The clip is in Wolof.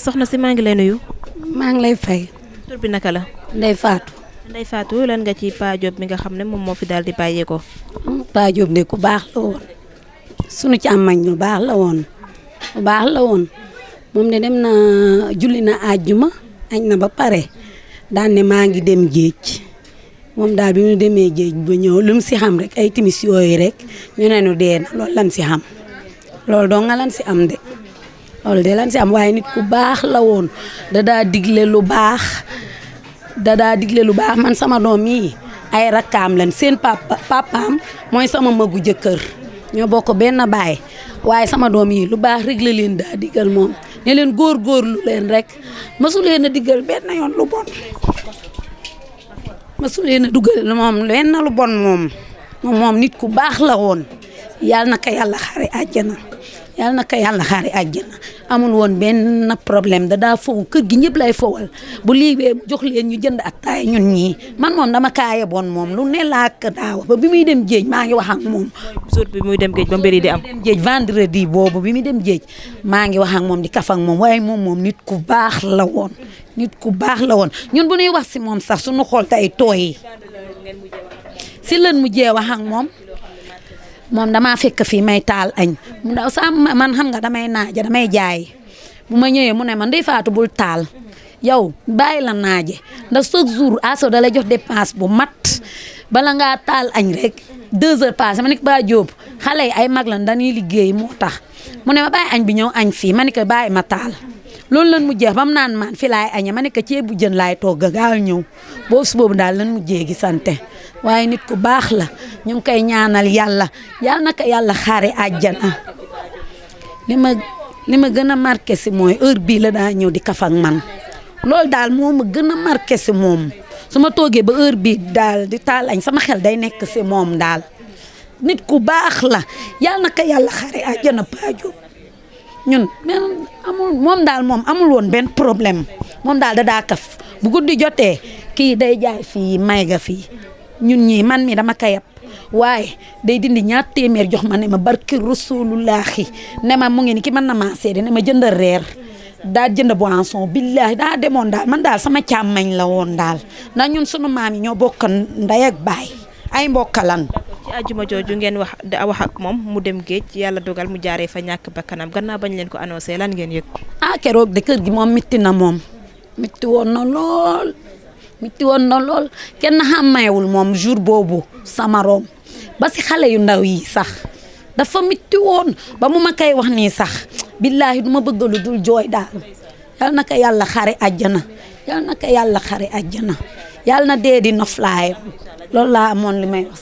soxna si maa ngi lay nuyu. maa ngi lay fay. tur bi naka la. Ndeye Fatou. Ndeye Fatou lan nga ci Pa Diop mi nga xam ne moom moo fi daal di bàyyeekoo. Pa Diop de ku baax la woon sunu càmmañ lu baax la woon lu baax la woon moom de dem na julli na àjjuma añ na ba pare daan ne maa ngi dem géej moom daal bi ñu demee géej ba ñëw lu mu si xam rek ay timis yooyu rek ñu ne nu dee na loolu lan si xam loolu doo nga lan si am de loolu de lan si am waaye nit ku baax la woon da daa digle lu baax man sama doom yi ay rakkaam lan seen papaam mooy sama magu jëkkër ñoo bokk benn baay waaye sama doom yi lu baax rek la leen daa digal moom ne leen góorgóorlu leen rek mësu leen a digal benn yoon lu bon mësu leen a dugal moom lenn lu bon moom nit ku baax la woon yàlla na ko yàlla xare àjjana yàlla na ko yàlla xare àjjana amul woon benn problème da daa fow kër gi ñëpp lay fowal bu liibee jox leen ñu jënd attaay ñun ñii man moom dama kaaye bon moom lu ne laa ko daaw ba bi muy dem géej maa ngi wax ak moom jour bi muy dem géej ba mbir yi di am. dem géej vendredi boobu bi muy dem géej maa ngi wax ak moom di kaf ak moom waaye moom nit ku baax la woon nit ku baax la woon ñun bu ñuy wax si moom sax suñu xool tey tooy si leen mujjee wax ak moom damaa fekk fii may taal añ mu daw sa man xam nga damay naaje damay jaay bu ma ñëwee mu ne man Ndeye Fatou bul taal yow bàyyi la naaje ndax chaque jour aso da lay jox dépense bu mat bala ngaa taal añ rek 2 heures passé ma ne ko Pa Diop xale yi ay mag lan dañuy liggéey moo tax mu ne ma bàyyi añ bi ñëw añ fii ma ne ko bàyyi ma taal loolu lan mujjee ba mu naan man fi laay añe ma ne ko ceebu jën laay togg gaal ñëw boobu daal lan mujjee gi sante waaye nit ku baax la ñu ngi koy ñaanal yàlla na ko yàlla xaare àjjana li ma gën a marqué si mooy heure bii la daa ñëw di kaf ak man loolu daal moo ma gën a marqué si moom su ma toogee ba heure bii daal di taal añ sama xel day nekk si moom daal nit ku baax la yàlla na ko yàlla xaare àjjana Pa Diop ñun moom daal amul woon benn problème moom daal da daa kaf bu guddi jotee kii day jaay fii may ga fii ñun ñii man mi dama kayab waaye day dindi ñaar téeméer jox ma ne ma barki rasulullahi ne ma mu ngi ni ki mën na maa seede ne ma jëndal reer daa jënd boisson billahi daa demoon daal man daal sama càmmañ la woon daal ndax ñun sunu maam yi ñoo bokk ndey ak baay ay mbokkalan ci àjjuma jooju ngeen wax ak moom mu dem géej yàlla dogal mu jaaree fa ñàkk bakkanam gannaaw bañ leen ko annoncé lan ngeen yëg. Keroog de kër gi moom mitti na moom mitti woon na lool kenn xàmmeewul moom jour boobu sama room ba si xale yu ndaw yi sax dafa mitti woon ba mu ma koy wax nii sax billaahi du ma bëgg lu dul jooy daal yal na ko yàlla xare àjjana yal na dee di noflaayam loolu laa amoon li may wax